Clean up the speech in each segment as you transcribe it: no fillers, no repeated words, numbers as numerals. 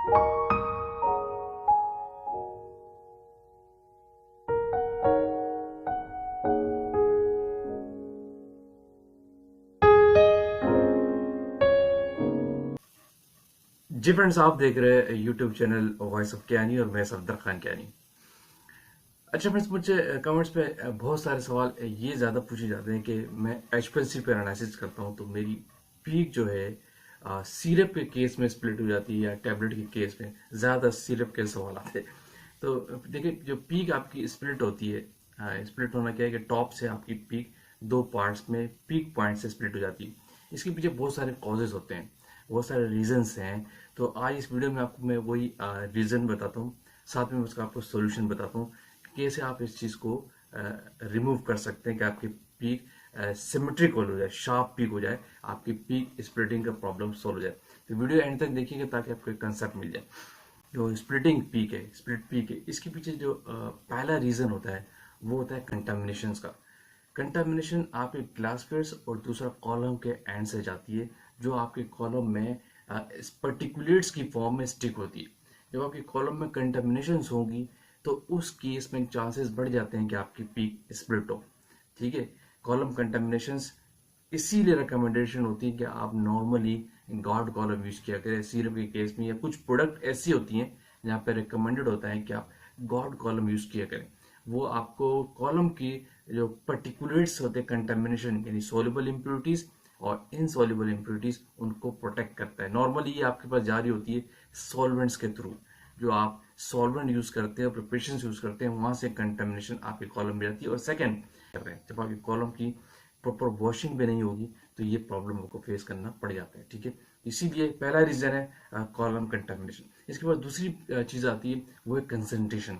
जी friends, आप देख रहे हैं यूट्यूब चैनल वॉइस ऑफ ज्ञानी और मैं सफदर खान ज्ञानी। अच्छा फ्रेंड्स, मुझे कमेंट्स पे बहुत सारे सवाल ये ज़्यादा पूछे जाते हैं कि मैं एचपीएलसी पे एनालिसिस करता हूँ तो मेरी पीक जो है सिरप के केस में स्प्लिट हो जाती है या टैबलेट के केस में। ज़्यादा सिरप के सवाल आते हैं। तो देखिए, जो पीक आपकी स्प्लिट होती है, स्प्लिट होना क्या है कि टॉप से आपकी पीक दो पार्ट्स में पीक पॉइंट से स्प्लिट हो जाती है। इसके पीछे बहुत सारे कॉजेज होते हैं, बहुत सारे रीजंस हैं। तो आज इस वीडियो में आपको मैं वही रीजन बताता हूँ, साथ में उसका आपको सोल्यूशन बताता हूँ कि कैसे आप इस चीज़ को रिमूव कर सकते हैं कि आपकी पीक सिमेट्रिकल हो जाए, शार्प पीक हो जाए, आपकी पीक स्प्लिटिंग का प्रॉब्लम सोल्व हो जाए। तो वीडियो एंड तक देखिएगा ताकि आपको एक कंसेप्ट मिल जाए। जो स्प्लिटिंग पीक है, स्प्लिट पीक है, इसके पीछे जो पहला रीजन होता है वो होता है कंटामिनेशन का। कंटामिनेशन आपके ग्लास फेस और दूसरा कॉलम के एंड से जाती है, जो आपके कॉलम में पर्टिकुलेट्स की फॉर्म में स्टिक होती है। जब आपके कॉलम में कंटामिनेशन होगी तो उस केस में चांसेस बढ़ जाते हैं कि आपकी पीक स्प्लिट हो। ठीक है, कॉलम कंटामिनेशन इसीलिए रिकमेंडेशन होती है कि आप नॉर्मली गॉड कॉलम यूज किया करें सिरप के केस में, या कुछ प्रोडक्ट ऐसी होती हैं जहाँ पे रिकमेंडेड होता है कि आप गॉड कॉलम यूज किया करें। वो आपको कॉलम की जो पर्टिकुलेट्स होते हैं कंटेमिनेशन, यानी सोल्युबल इम्प्योरिटीज और इनसोल्युबल इम्प्योरिटीज, उनको प्रोटेक्ट करता है। नॉर्मली ये आपके पास जारी होती है सॉल्वेंट्स के थ्रू। जो आप सॉल्वेंट यूज करते हैं, प्रिपरेशन यूज करते हैं, वहां से कंटेमिनेशन आपके कॉलम में जाती है। और सेकेंड, कर रहे हैं जब आपकी कॉलम की प्रॉपर वॉशिंग भी नहीं होगी तो ये प्रॉब्लम आपको फेस करना पड़ जाता है। ठीक है, इसीलिए पहला रीजन है कॉलम कंटेमिनेशन। इसके बाद दूसरी चीज आती है, वो है कंसंट्रेशन।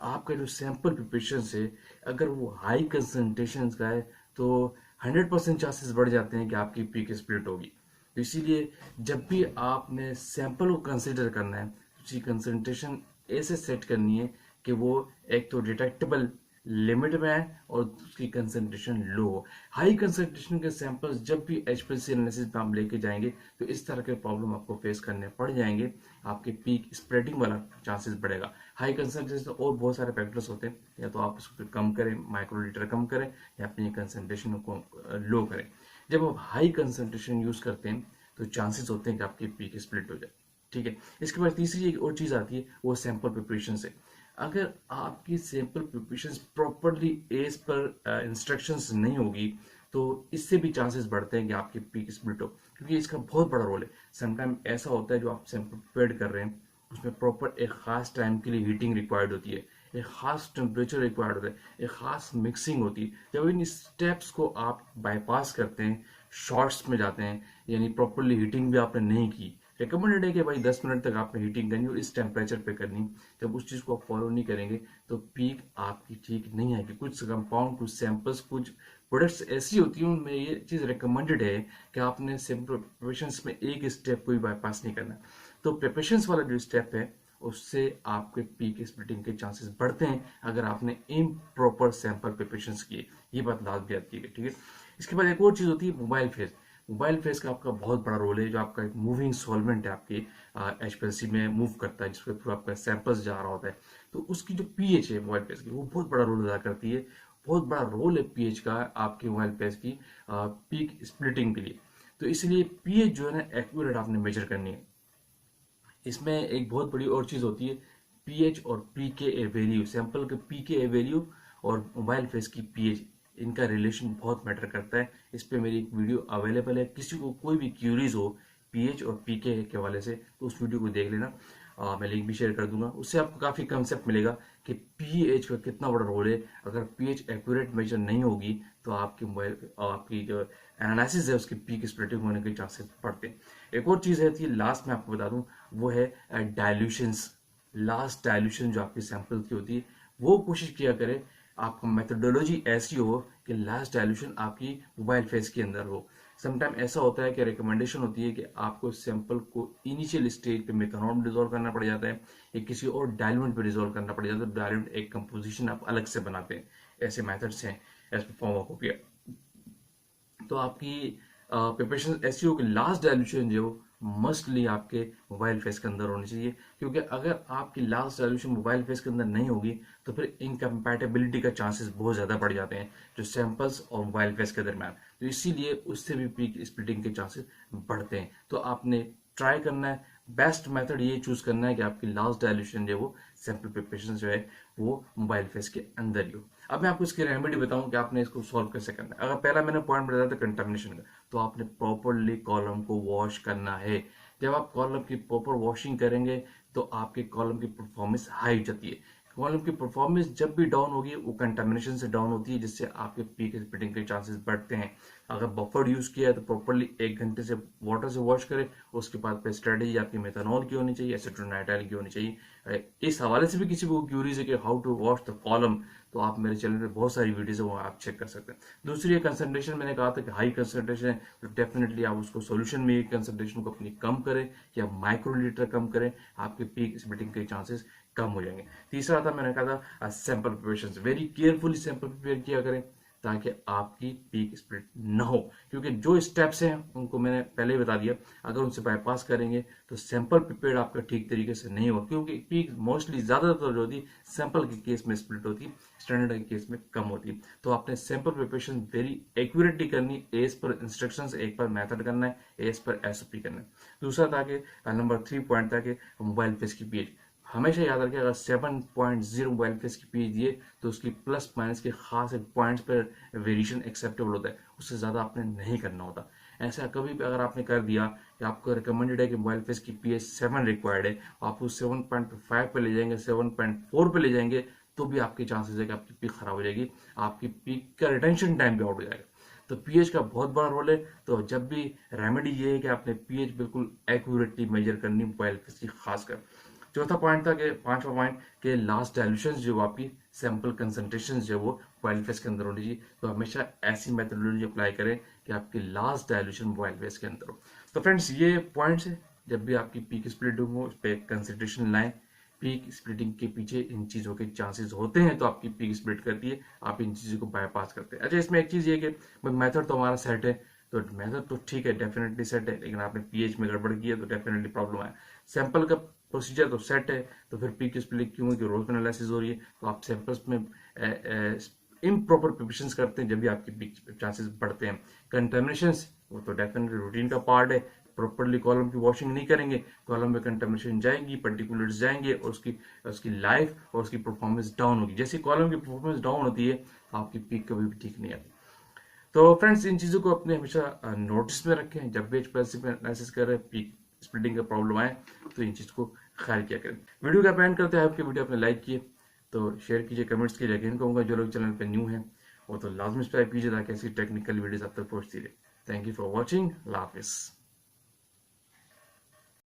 आपका जो सैंपल प्रिपरेशन है, अगर वो हाई कंसंट्रेशन का है तो 100% चांसेस बढ़ जाते हैं कि आपकी पीक स्प्लिट होगी। तो इसीलिए जब भी आपने सैंपल को कंसिडर करना है तो उसकी कंसंट्रेशन ऐसे सेट करनी है कि वो एक तो डिटेक्टेबल लिमिट में है और उसकी कंसंट्रेशन लो हो। हाई कंसंट्रेशन के सैंपल्स जब भी एचपीएलसी एनालिसिस में आप लेके जाएंगे तो इस तरह के प्रॉब्लम आपको फेस करने पड़ जाएंगे। आपके पीक स्प्रेडिंग वाला चांसेस बढ़ेगा। हाई कंसंट्रेशन और बहुत सारे फैक्टर्स होते हैं, या तो आप उसको कम करें, माइक्रोलीटर कम करें, या अपनी कंसंट्रेशन को लो करें। जब आप हाई कंसंट्रेशन यूज करते हैं तो चांसेस होते हैं कि आपकी पीक स्प्लिट हो जाए। ठीक है, इसके बाद तीसरी एक और चीज आती है, वो सैंपल प्रिपरेशन से। अगर आपकी sample preparation properly as per instructions नहीं होगी तो इससे भी चांसेस बढ़ते हैं कि आपकी पीक स्प्लिट हो, क्योंकि इसका बहुत बड़ा रोल है। समटाइम ऐसा होता है जो आप सैंपल प्रिपेयर कर रहे हैं उसमें प्रॉपर एक खास टाइम के लिए हीटिंग रिक्वायर्ड होती है, एक खास टेम्परेचर रिक्वायर्ड होता है, एक खास मिक्सिंग होती है। जब इन स्टेप्स को आप बाईपास करते हैं, शॉर्ट्स में जाते हैं, यानी प्रॉपरली हीटिंग भी आपने नहीं की, रिकमेंडेड है कि भाई 10 मिनट तक आपने हीटिंग करनी और इस टेम्परेचर पे करनी, जब उस चीज़ को आप फॉलो नहीं करेंगे तो पीक आपकी ठीक नहीं आएगी। कुछ कंपाउंड, कुछ सैंपल्स, कुछ प्रोडक्ट्स ऐसी होती हैं उनमें ये चीज़ रिकमेंडेड है कि आपने सैंपल प्रिपरेशन में एक स्टेप को भी बाईपास नहीं करना। तो प्रिपरेशन वाला जो स्टेप है उससे आपके पीक स्प्लिटिंग के चांसेस बढ़ते हैं अगर आपने इम्प्रॉपर सैंपल प्रिपरेशन किए। ये बात याद भी आती है। ठीक है, इसके बाद एक और चीज़ होती है मोबाइल फेज। मोबाइल फेस का आपका बहुत बड़ा रोल है, जो आपका एक मूविंग सॉल्वेंट है आपके एचपीएलसी में मूव करता है, जिसके थ्रू आपका सैंपल्स जा रहा होता है। तो उसकी जो पीएच है मोबाइल फेस की, वो बहुत बड़ा रोल अदा करती है। बहुत बड़ा रोल है पीएच का आपके मोबाइल फेस की पीक स्प्लिटिंग के लिए। तो इसलिए पीएच जो है ना, एक्यूरेट आपने मेजर करनी है। इसमें एक बहुत बड़ी और चीज होती है, पीएच और पीके वैल्यू। सैंपल के पीके वैल्यू और मोबाइल फेस की पीएच, इनका रिलेशन बहुत मैटर करता है। इस पे मेरी एक वीडियो अवेलेबल है, किसी को कोई भी क्यूरीज हो पीएच और पीके के हवाले से तो उस वीडियो को देख लेना। मैं लिंक भी शेयर कर दूंगा, उससे आपको काफी कंसेप्ट मिलेगा कि पीएच का कितना बड़ा रोल है। अगर पीएच एक्यूरेट मेजर नहीं होगी तो आपकी मोबाइल, आपकी जो एनालिसिस है उसकी पीक स्प्लिटिंग होने के चांसेस बढ़ते हैं। एक और चीज है, लास्ट में आपको बता दूं, वो है डाइल्यूशंस। लास्ट डाइल्यूशन जो आपकी सैंपल की होती है, वो कोशिश किया करें आपका मेथोडोलॉजी ऐसी हो कि लास्ट डाइल्यूशन आपकी मोबाइल फेस के अंदर हो। समटाइम ऐसा होता है कि रिकमेंडेशन होती है कि आपको सैंपल को इनिशियल स्टेज पे मेथनॉल में डिजोल्व करना पड़ जाता है या किसी और डायलुएंट पे डिजोल्व करना पड़ जाता है। डायलुएंट एक कंपोजिशन आप अलग से बनाते हैं, ऐसे मेथड्स हैं एज पर फार्माकोपिया। तो आपकी प्रिपरेशन ऐसी हो कि लास्ट डाइल्यूशन जो मस्टली आपके मोबाइल फेस के अंदर होनी चाहिए, क्योंकि अगर आपकी लास्ट डायल्यूशन मोबाइल फेस के अंदर नहीं होगी तो फिर इनकम्पैटिबिलिटी का चांसेस बहुत ज़्यादा बढ़ जाते हैं जो सैंपल्स और मोबाइल फेस के दरम्यान, तो इसीलिए उससे भी पीक स्प्लिटिंग के चांसेस बढ़ते हैं। तो आपने ट्राई करना है, बेस्ट मेथड ये चूज करना है कि आपकी लास्ट डायल्यूशन जो है वो सैंपल प्रिपरेशन जो है वो मोबाइल फेस के अंदर ही हो। अब मैं आपको इसकी रेमेडी बताऊं कि आपने इसको सॉल्व कैसे करना है। अगर पहला मैंने पॉइंट बताया था कंटामिनेशन का, तो आपने प्रॉपरली कॉलम को वॉश करना है। जब आप कॉलम की प्रॉपर वॉशिंग करेंगे तो आपके कॉलम की परफॉर्मेंस हाई हो जाती है। कॉलम की परफॉर्मेंस जब भी डाउन होगी वो कंटामिनेशन से डाउन होती है, जिससे आपके पीक स्प्लिटिंग के चांसेस बढ़ते हैं। अगर बफर यूज किया है तो प्रॉपरली 1 घंटे से वाटर से वॉश करें। उसके बाद पे स्ट्रेटेजी आपकी मेथनॉल की होनी चाहिए, एसीटोनाइट्राइल की होनी चाहिए। इस हवाले से भी किसी को क्यूरीज है कि how to wash the column, तो आप मेरे चैनल पे बहुत सारी वीडियोज है वो आप चेक कर सकते हैं। दूसरी कंसंट्रेशन, मैंने कहा था कि हाई कंसंट्रेशन है तो डेफिनेटली आप उसको सोल्यूशन में कंसंट्रेशन को अपनी कम करें या माइक्रोलीटर कम करें, आपके पीक स्प्लिटिंग के चांसेस कम हो जाएंगे। तीसरा था, मैंने कहा था sample preparation, very carefully sample prepare किया करें ताकि आपकी पीक स्प्लिट न हो, क्योंकि जो स्टेप्स हैं उनको मैंने पहले ही बता दिया, अगर उनसे बाईपास करेंगे तो सैंपल प्रिपेयर आपका ठीक तरीके से नहीं होगा, क्योंकि पीक मोस्टली ज्यादातर जो होती सैंपल के केस में स्प्लिट होती, स्टैंडर्ड के केस में कम होती। तो आपने सैंपल प्रिपरेशन वेरी एक्यूरेटली करनी, एज पर इंस्ट्रक्शंस, एक पर मेथड करना है, एज पर एसओपी करना है। दूसरा था कि नंबर 3 पॉइंट था कि मोबाइल फेस की पीएच हमेशा याद रखें, अगर 7.0 मोबाइल फेस की पीएच दिए तो उसकी प्लस माइनस के खास एक पॉइंट्स पर वेरिएशन एक्सेप्टेबल होता है, उससे ज़्यादा आपने नहीं करना होता। ऐसा कभी भी अगर आपने कर दिया कि आपको रिकमेंडेड है कि मोबाइल फेस की पीएच 7 रिक्वायर्ड है, आप उस 7.5 पे ले जाएंगे, 7.4 पे ले जाएंगे, तो भी आपके चांसेस है कि आपकी पीक खराब हो जाएगी, आपकी पीक का रिटेंशन टाइम भी आउट हो जाएगा। तो पीएच का बहुत बड़ा रोल है। तो जब भी रेमेडी ये है कि आपने पीएच बिल्कुल एक्यूरेटली मेजर करनी मोबाइल फेस की खासकर। चौथा पॉइंट था कि 5वां पॉइंट के लास्ट डायल्यूशन जो आपकी सैंपल कंसंट्रेशन जो वो मोबाइल फेस के अंदर होनी चाहिए। तो हमेशा ऐसी मेथडोलॉजी अप्लाई करें कि आपकी लास्ट डायल्यूशन मोबाइल फेस के अंदर हो। तो फ्रेंड्स ये पॉइंट्स है, जब भी आपकी पीक स्प्लिटिंग हो उस पर कंसिडरेशन लाएं। पीक स्प्लिटिंग के पीछे इन चीजों के चांसेस होते हैं तो आपकी पीक स्प्लिट करती है, आप इन चीजों को बाईपास करते हैं। अच्छा, इसमें एक चीज ये कि मेथड तो हमारा सेट है, तो मेथड तो ठीक है, डेफिनेटली सेट है, लेकिन आपने पीएच में गड़बड़ की है तो डेफिनेटली प्रॉब्लम है। सैंपल का प्रोसीजर तो सेट है, तो फिर पीक स्प्लिट क्यों, कि रोज एनालिसिस हो रही है, तो आप सैंपल्स में इम्प्रॉपर प्रिपरेशन करते हैं जब भी आपकी पीक चांसेस बढ़ते हैं। कंटेमिनेशन वो तो डेफिनेटली रूटीन का पार्ट है, प्रॉपरली कॉलम की वॉशिंग नहीं करेंगे, कॉलम में कंटेमिनेशन जाएंगी, पर्टिकुलर्स जाएंगे और उसकी उसकी लाइफ और उसकी परफॉर्मेंस डाउन होगी। जैसे कॉलम की परफॉर्मेंस डाउन होती है आपकी पीक कभी भी ठीक नहीं आती। तो फ्रेंड्स इन चीज़ों को अपने हमेशा नोटिस में रखें, जब भी एक्सप्रेसिव एनालिसिस कर रहे हैं, पीक स्प्लिटिंग का प्रॉब्लम आए तो इन चीज़ को ख्याल किया करें। वीडियो का पैन करते हैं, आपकी वीडियो आपने लाइक किए तो शेयर कीजिए, कमेंट्स कीजिए। अगेन कहूँगा जो लोग चैनल पर न्यू हैं वो तो लाजमी सब्सक्राइब कीजिए ताकि ऐसी टेक्निकल वीडियोस आप तक पहुँचती रहे। थैंक यू फॉर वॉचिंग, अल्लाह हाफिज़।